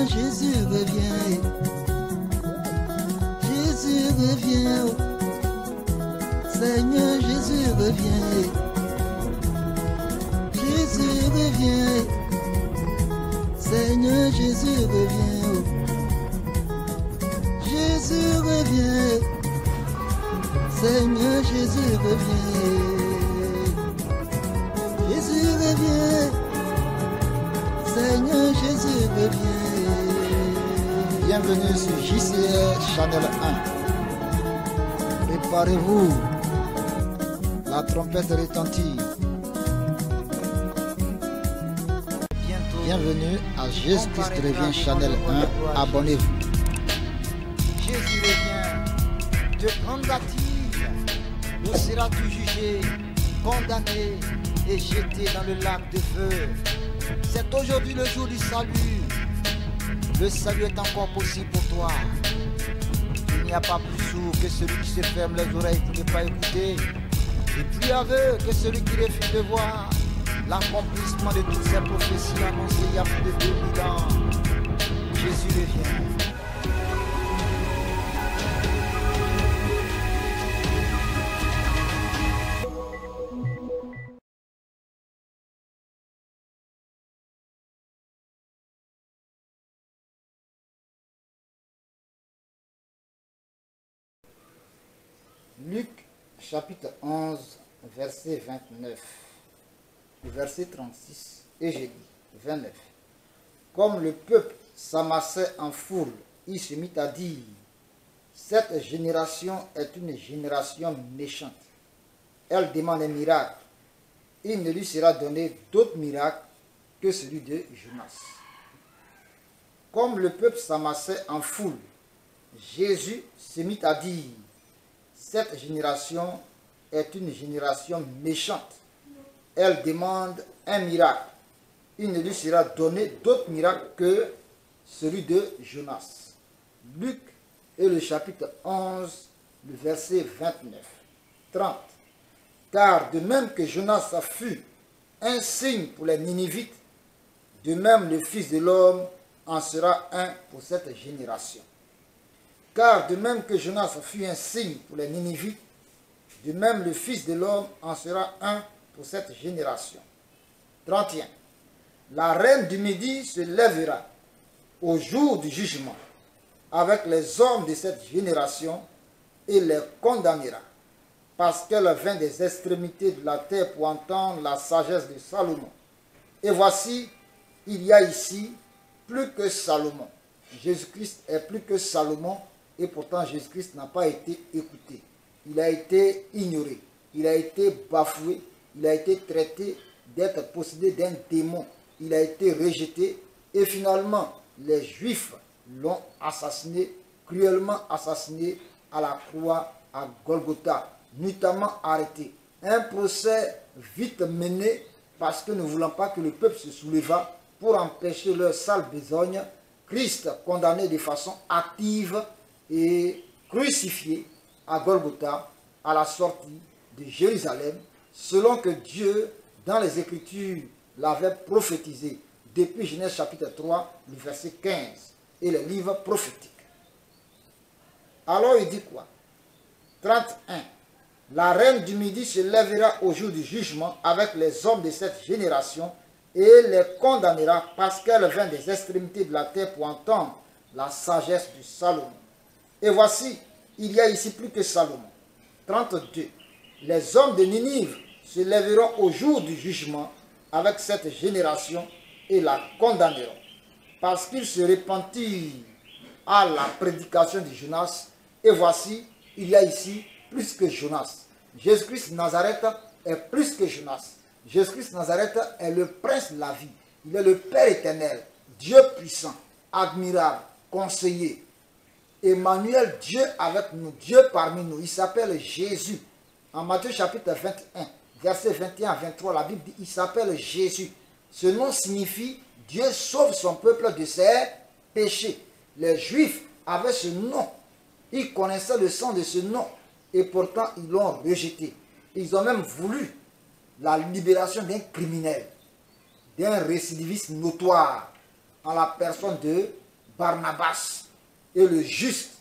Seigneur Jésus revient. Jésus revient. Seigneur Jésus revient. Jésus revient. Seigneur Jésus revient. Jésus revient. Seigneur Jésus revient. Jésus revient. Seigneur Jésus revient. Bienvenue sur JCR Channel 1. Préparez-vous. La trompette retentit. Bienvenue à Jésus-Christ revient Channel 1. Abonnez-vous. Jésus revient. Te prendra-t-il? Où seras-tu jugé, condamné et jeté dans le lac de feu? C'est aujourd'hui le jour du salut. Le salut est encore possible pour toi. Il n'y a pas plus sourd que celui qui se ferme les oreilles pour ne pas écouter, et plus aveugle que celui qui refuse de voir l'accomplissement de toutes ces prophéties annoncées il y a plus de 2000 ans. Jésus revient. Luc chapitre 11, verset 29, verset 36, et j'ai dit 29. Comme le peuple s'amassait en foule, il se mit à dire, cette génération est une génération méchante. Elle demande un miracle. Il ne lui sera donné d'autre miracle que celui de Jonas. Comme le peuple s'amassait en foule, Jésus se mit à dire, cette génération est une génération méchante. Elle demande un miracle. Il ne lui sera donné d'autre miracle que celui de Jonas. Luc et le chapitre 11, le verset 29, 30. Car de même que Jonas fut un signe pour les Ninivites, de même le Fils de l'homme en sera un pour cette génération. Car de même que Jonas fut un signe pour les Ninivites, de même le Fils de l'homme en sera un pour cette génération. 31. La reine du Midi se lèvera au jour du jugement avec les hommes de cette génération et les condamnera, parce qu'elle vint des extrémités de la terre pour entendre la sagesse de Salomon. Et voici, il y a ici plus que Salomon. Jésus-Christ est plus que Salomon. Et pourtant, Jésus-Christ n'a pas été écouté. Il a été ignoré. Il a été bafoué. Il a été traité d'être possédé d'un démon. Il a été rejeté. Et finalement, les Juifs l'ont assassiné, cruellement assassiné à la croix à Golgotha, nuitamment arrêté. Un procès vite mené parce que ne voulant pas que le peuple se soulevât pour empêcher leur sale besogne. Christ condamné de façon active et crucifié à Golgotha à la sortie de Jérusalem, selon que Dieu, dans les Écritures, l'avait prophétisé depuis Genèse chapitre 3, le verset 15, et les livres prophétiques. Alors il dit quoi? 31. La reine du Midi se lèvera au jour du jugement avec les hommes de cette génération et les condamnera parce qu'elle vint des extrémités de la terre pour entendre la sagesse de Salomon. Et voici, il y a ici plus que Salomon. 32. Les hommes de Ninive se lèveront au jour du jugement avec cette génération et la condamneront, parce qu'ils se repentirent à la prédication de Jonas. Et voici, il y a ici plus que Jonas. Jésus-Christ Nazareth est plus que Jonas. Jésus-Christ Nazareth est le prince de la vie. Il est le Père éternel, Dieu puissant, admirable, conseiller. Emmanuel, Dieu avec nous, Dieu parmi nous. Il s'appelle Jésus. En Matthieu chapitre 21, verset 21 à 23, la Bible dit, il s'appelle Jésus. Ce nom signifie Dieu sauve son peuple de ses péchés. Les Juifs avaient ce nom. Ils connaissaient le sens de ce nom. Et pourtant, ils l'ont rejeté. Ils ont même voulu la libération d'un criminel, d'un récidiviste notoire, en la personne de Barnabas et le juste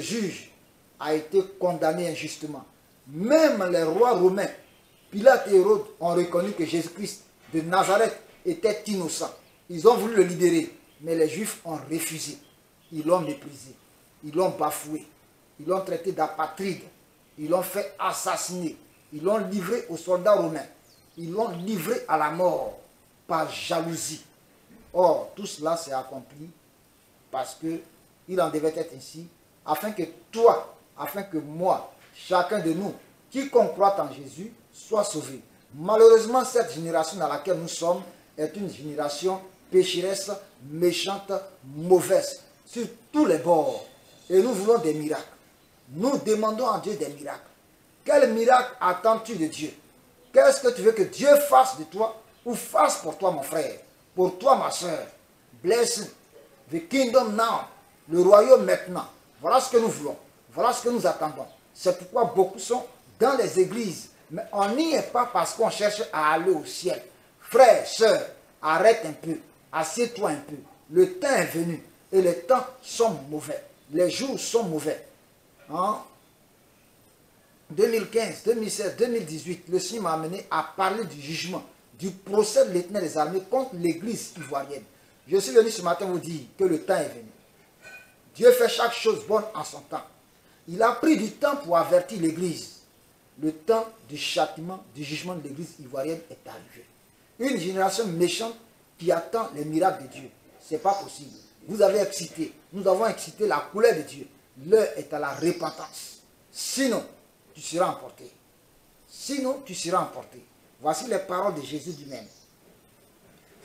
juge, a été condamné injustement. Même les rois romains, Pilate et Hérode, ont reconnu que Jésus-Christ de Nazareth était innocent. Ils ont voulu le libérer, mais les Juifs ont refusé. Ils l'ont méprisé, ils l'ont bafoué, ils l'ont traité d'apatride, ils l'ont fait assassiner, ils l'ont livré aux soldats romains, ils l'ont livré à la mort par jalousie. Or, tout cela s'est accompli parce qu'il en devait être ainsi, afin que toi, afin que moi, chacun de nous, quiconque croit en Jésus, soit sauvé. Malheureusement, cette génération dans laquelle nous sommes est une génération pécheresse, méchante, mauvaise, sur tous les bords. Et nous voulons des miracles. Nous demandons à Dieu des miracles. Quel miracle attends-tu de Dieu? Qu'est-ce que tu veux que Dieu fasse de toi ou fasse pour toi, mon frère, pour toi, ma soeur? Bless the kingdom now. Le royaume maintenant. Voilà ce que nous voulons. Voilà ce que nous attendons. C'est pourquoi beaucoup sont dans les églises. Mais on n'y est pas parce qu'on cherche à aller au ciel. Frère, soeur, arrête un peu. Assieds-toi un peu. Le temps est venu. Et les temps sont mauvais. Les jours sont mauvais. En 2015, 2016, 2018, le Seigneur m'a amené à parler du jugement, du procès de l'Éternel des armées contre l'église ivoirienne. Je suis venu ce matin vous dire que le temps est venu. Dieu fait chaque chose bonne en son temps. Il a pris du temps pour avertir l'église. Le temps du châtiment, du jugement de l'église ivoirienne est arrivé. Une génération méchante qui attend les miracles de Dieu. Ce n'est pas possible. Vous avez excité. Nous avons excité la couleur de Dieu. L'heure est à la repentance. Sinon, tu seras emporté. Sinon, tu seras emporté. Voici les paroles de Jésus lui-même.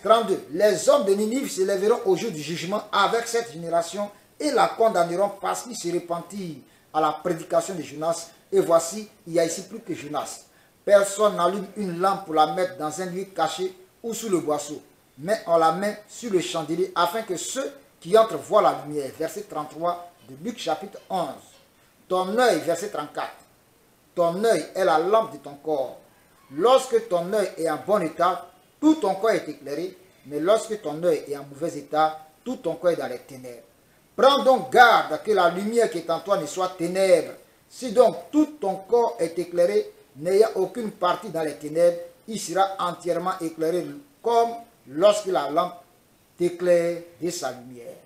32. Les hommes de Ninive se lèveront au jour du jugement avec cette génération et la condamneront parce qu'ils se repentirent à la prédication de Jonas. Et voici, il y a ici plus que Jonas. Personne n'allume une lampe pour la mettre dans un lieu caché ou sous le boisseau, mais on la met sur le chandelier afin que ceux qui entrent voient la lumière. Verset 33 de Luc chapitre 11. Ton œil, verset 34. Ton œil est la lampe de ton corps. Lorsque ton œil est en bon état, tout ton corps est éclairé, mais lorsque ton œil est en mauvais état, tout ton corps est dans les ténèbres. Prends donc garde que la lumière qui est en toi ne soit ténèbres. Si donc tout ton corps est éclairé, n'ayant aucune partie dans les ténèbres, il sera entièrement éclairé comme lorsque la lampe t'éclaire de sa lumière.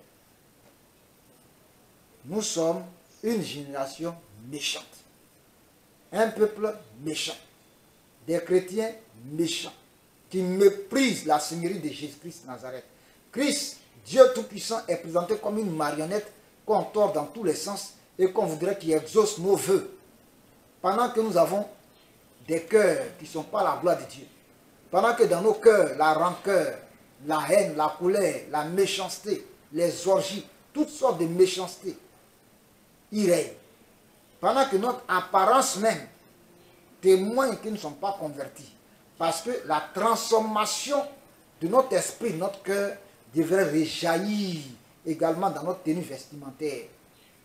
Nous sommes une génération méchante. Un peuple méchant. Des chrétiens méchants qui méprisent la seigneurie de Jésus-Christ de Nazareth. Christ, Dieu Tout-Puissant, est présenté comme une marionnette qu'on tord dans tous les sens et qu'on voudrait qu'il exauce nos vœux. Pendant que nous avons des cœurs qui ne sont pas la gloire de Dieu. Pendant que dans nos cœurs, la rancœur, la haine, la colère, la méchanceté, les orgies, toutes sortes de méchanceté, y règnent. Pendant que notre apparence même témoigne que nous ne sommes pas convertis. Parce que la transformation de notre esprit, de notre cœur, devrait réjaillir également dans notre tenue vestimentaire.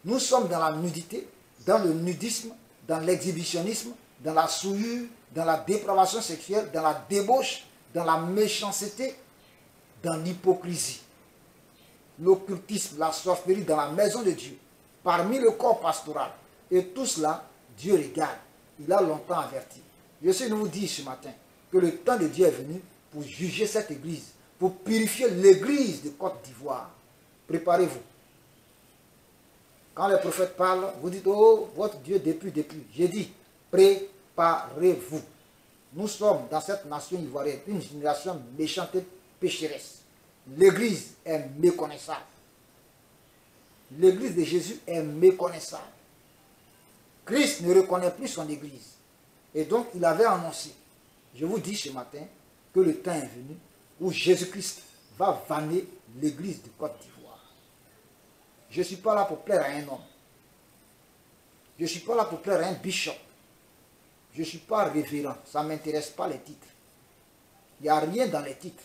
Nous sommes dans la nudité, dans le nudisme, dans l'exhibitionnisme, dans la souillure, dans la dépravation sexuelle, dans la débauche, dans la méchanceté, dans l'hypocrisie, l'occultisme, la sorcellerie dans la maison de Dieu, parmi le corps pastoral. Et tout cela, Dieu regarde. Il a longtemps averti. Je sais nous vous dire ce matin que le temps de Dieu est venu pour juger cette église, pour purifier l'église de Côte d'Ivoire. Préparez-vous. Quand les prophètes parlent, vous dites, oh, votre Dieu depuis. J'ai dit, préparez-vous. Nous sommes dans cette nation ivoirienne, une génération méchante et pécheresse. L'église est méconnaissable. L'église de Jésus est méconnaissable. Christ ne reconnaît plus son église. Et donc, il avait annoncé, je vous dis ce matin, que le temps est venu où Jésus-Christ va vanner l'église de Côte d'Ivoire. Je ne suis pas là pour plaire à un homme. Je ne suis pas là pour plaire à un bishop. Je ne suis pas révérend. Ça ne m'intéresse pas les titres. Il n'y a rien dans les titres.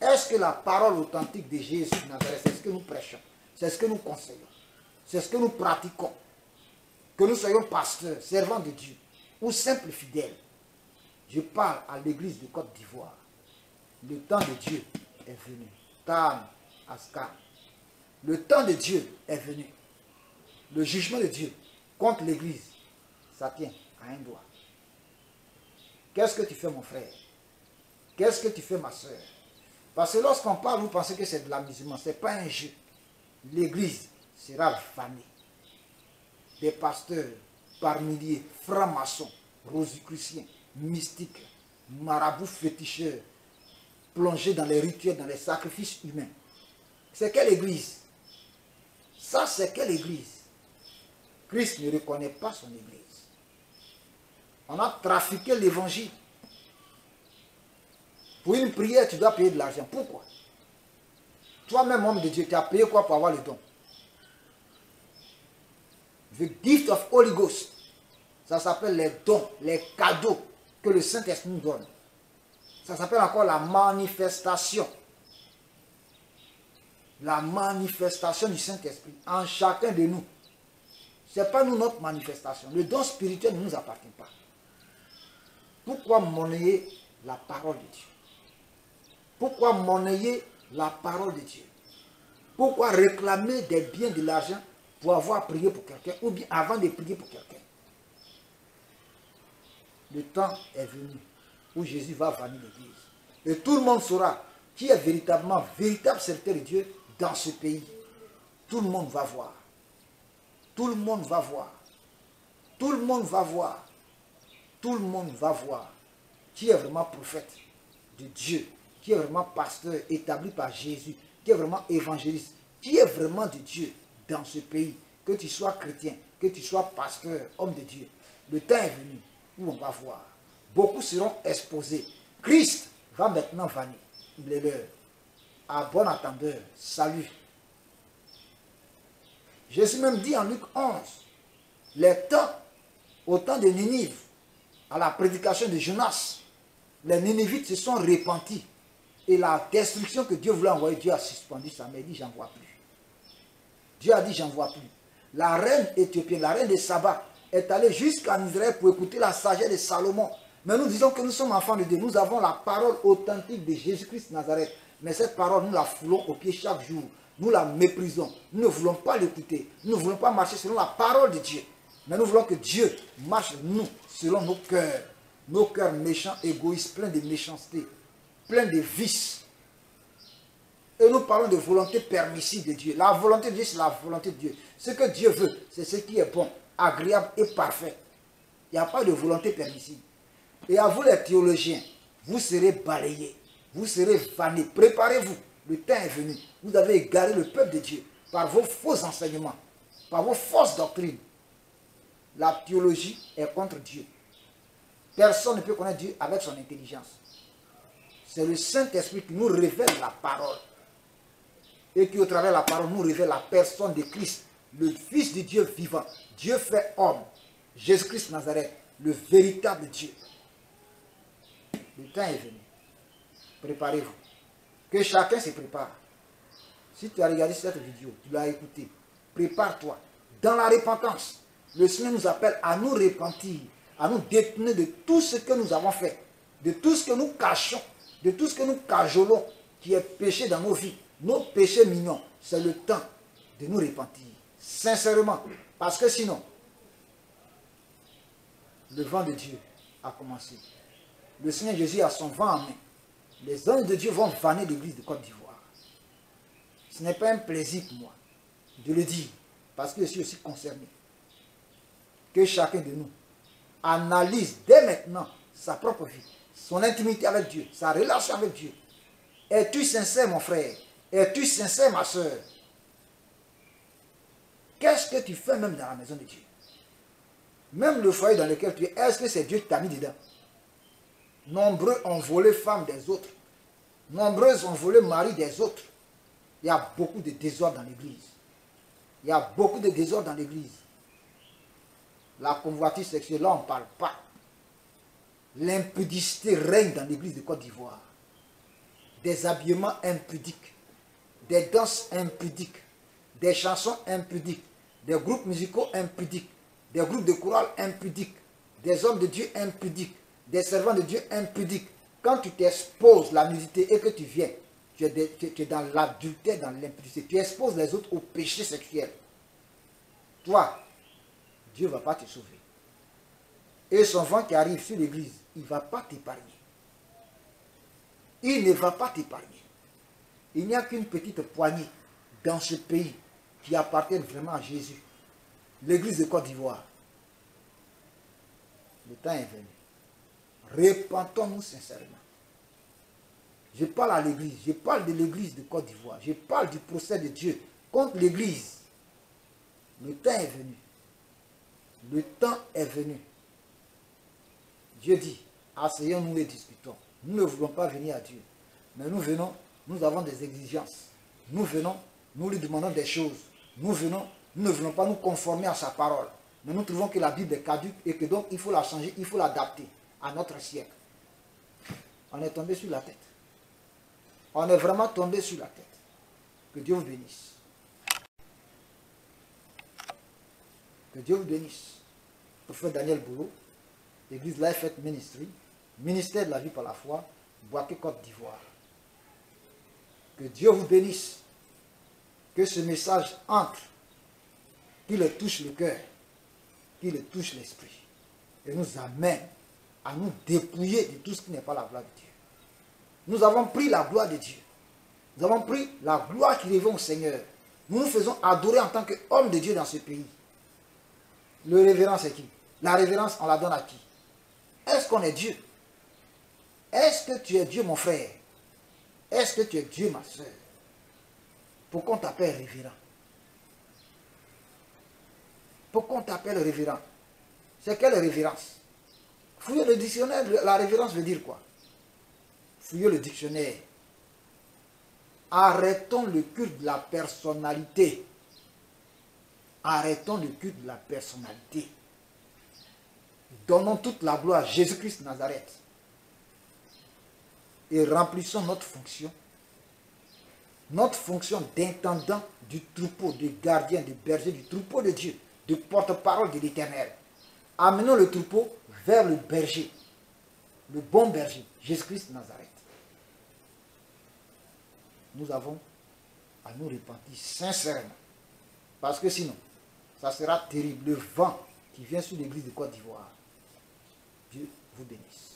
Est-ce que la parole authentique de Jésus de Nazareth, c'est ce que nous prêchons? C'est ce que nous conseillons? C'est ce que nous pratiquons? Que nous soyons pasteurs, servants de Dieu ou simples fidèles. Je parle à l'église de Côte d'Ivoire. Le temps de Dieu est venu. Tam, Aska. Le temps de Dieu est venu. Le jugement de Dieu contre l'Église, ça tient à un doigt. Qu'est-ce que tu fais, mon frère? Qu'est-ce que tu fais, ma soeur? Parce que lorsqu'on parle, vous pensez que c'est de l'amusement. Ce n'est pas un jeu. L'Église sera vanée. Des pasteurs par milliers, francs-maçons, rosicruciens, mystiques, marabouts féticheurs, plongés dans les rituels, dans les sacrifices humains. C'est quelle Église? Ça, c'est quelle Église? Christ ne reconnaît pas son Église. On a trafiqué l'évangile. Pour une prière, tu dois payer de l'argent. Pourquoi? Toi-même, homme de Dieu, tu as payé quoi pour avoir le don? The gift of Holy Ghost. Ça s'appelle les dons, les cadeaux que le Saint-Esprit nous donne. Ça s'appelle encore la manifestation. La manifestation du Saint-Esprit en chacun de nous. Ce n'est pas nous notre manifestation. Le don spirituel ne nous appartient pas. Pourquoi monnayer la parole de Dieu? Pourquoi monnayer la parole de Dieu? Pourquoi réclamer des biens, de l'argent pour avoir prié pour quelqu'un ou bien avant de prier pour quelqu'un? Le temps est venu où Jésus va vanir l'Église. Et tout le monde saura qui est véritablement, véritable serviteur de Dieu dans ce pays. Tout le monde va voir. Tout le monde va voir. Tout le monde va voir. Tout le monde va voir qui est vraiment prophète de Dieu, qui est vraiment pasteur établi par Jésus, qui est vraiment évangéliste, qui est vraiment de Dieu dans ce pays. Que tu sois chrétien, que tu sois pasteur, homme de Dieu. Le temps est venu où on va voir. Beaucoup seront exposés. Christ va maintenant vanir. Il est l'heure. À bon attendeur, salut. Jésus même dit en Luc 11, les temps, au temps de Ninive, à la prédication de Jonas, les Ninivites se sont repentis. Et la destruction que Dieu voulait envoyer, Dieu a suspendu sa main. Il dit, j'en vois plus. Dieu a dit, j'en vois plus. La reine éthiopienne, la reine de Saba, est allée jusqu'en Israël pour écouter la sagesse de Salomon. Mais nous disons que nous sommes enfants de Dieu. Nous avons la parole authentique de Jésus-Christ de Nazareth. Mais cette parole, nous la foulons au pied chaque jour. Nous la méprisons. Nous ne voulons pas l'écouter. Nous ne voulons pas marcher selon la parole de Dieu. Mais nous voulons que Dieu marche nous selon nos cœurs. Nos cœurs méchants, égoïstes, pleins de méchanceté, pleins de vices. Et nous parlons de volonté permissive de Dieu. La volonté de Dieu, c'est la volonté de Dieu. Ce que Dieu veut, c'est ce qui est bon, agréable et parfait. Il n'y a pas de volonté permissive. Et à vous les théologiens, vous serez balayés. Vous serez vanés. Préparez-vous. Le temps est venu. Vous avez égaré le peuple de Dieu par vos faux enseignements, par vos fausses doctrines. La théologie est contre Dieu. Personne ne peut connaître Dieu avec son intelligence. C'est le Saint-Esprit qui nous révèle la parole. Et qui, au travers de la parole, nous révèle la personne de Christ, le Fils de Dieu vivant. Dieu fait homme. Jésus-Christ Nazareth, le véritable Dieu. Le temps est venu. Préparez-vous. Que chacun se prépare. Si tu as regardé cette vidéo, tu l'as écoutée, prépare-toi. Dans la repentance, le Seigneur nous appelle à nous repentir, à nous détourner de tout ce que nous avons fait, de tout ce que nous cachons, de tout ce que nous cajolons, qui est péché dans nos vies, nos péchés mignons. C'est le temps de nous repentir, sincèrement, parce que sinon, le vent de Dieu a commencé. Le Seigneur Jésus a son vent en main. Les anges de Dieu vont vanner l'église de Côte d'Ivoire. Ce n'est pas un plaisir pour moi de le dire, parce que je suis aussi concerné. Que chacun de nous analyse dès maintenant sa propre vie, son intimité avec Dieu, sa relation avec Dieu. Es-tu sincère, mon frère? Es-tu sincère, ma soeur? Qu'est-ce que tu fais même dans la maison de Dieu? Même le foyer dans lequel tu es, est-ce que c'est Dieu qui t'a mis dedans? Nombreux ont volé femmes des autres. Nombreux ont volé mari des autres. Il y a beaucoup de désordre dans l'église. Il y a beaucoup de désordre dans l'église. La convoitise sexuelle, là on ne parle pas. L'impudicité règne dans l'église de Côte d'Ivoire. Des habillements impudiques, des danses impudiques, des chansons impudiques, des groupes musicaux impudiques, des groupes de chorale impudiques, des hommes de Dieu impudiques, des servants de Dieu impudiques. Quand tu t'exposes la nudité et que tu viens tu es dans l'adultère, dans l'impudicité. Tu exposes les autres au péché sexuel. Toi, Dieu ne va pas te sauver. Et son vent qui arrive sur l'église, il ne va pas t'épargner. Il ne va pas t'épargner. Il n'y a qu'une petite poignée dans ce pays qui appartiennent vraiment à Jésus. L'église de Côte d'Ivoire. Le temps est venu. Repentons-nous sincèrement. Je parle à l'église. Je parle de l'église de Côte d'Ivoire. Je parle du procès de Dieu contre l'église. Le temps est venu. Le temps est venu. Dieu dit, asseyons-nous et discutons. Nous ne voulons pas venir à Dieu. Mais nous venons, nous avons des exigences. Nous venons, nous lui demandons des choses. Nous venons, nous ne voulons pas nous conformer à sa parole. Mais nous trouvons que la Bible est caduque et que donc il faut la changer, il faut l'adapter à notre siècle. On est tombé sur la tête. On est vraiment tombé sur la tête. Que Dieu vous bénisse. Que Dieu vous bénisse. Prophète Daniel Boulot, Église Life Faith Ministry, ministère de la vie par la foi, Boaké, Côte d'Ivoire. Que Dieu vous bénisse. Que ce message entre, qu'il touche le cœur, qu'il touche l'esprit, et nous amène à nous dépouiller de tout ce qui n'est pas la gloire de Dieu. Nous avons pris la gloire de Dieu. Nous avons pris la gloire qui revient au Seigneur. Nous nous faisons adorer en tant qu'hommes de Dieu dans ce pays. Le révérend, c'est qui? La révérence, on la donne à qui? Est-ce qu'on est Dieu? Est-ce que tu es Dieu, mon frère? Est-ce que tu es Dieu, ma soeur? Pourquoi on t'appelle révérend? Pourquoi on t'appelle révérend? C'est quelle révérence? Fouillez le dictionnaire, la révérence veut dire quoi? Fouillez le dictionnaire. Arrêtons le culte de la personnalité. Arrêtons le culte de la personnalité. Donnons toute la gloire à Jésus-Christ de Nazareth. Et remplissons notre fonction d'intendant du troupeau, de gardien, de berger, du troupeau de Dieu, de porte-parole de l'Éternel. Amenons le troupeau vers le berger, le bon berger, Jésus-Christ de Nazareth. Nous avons à nous repentir sincèrement, parce que sinon, ça sera terrible, le vent qui vient sur l'église de Côte d'Ivoire. Dieu vous bénisse.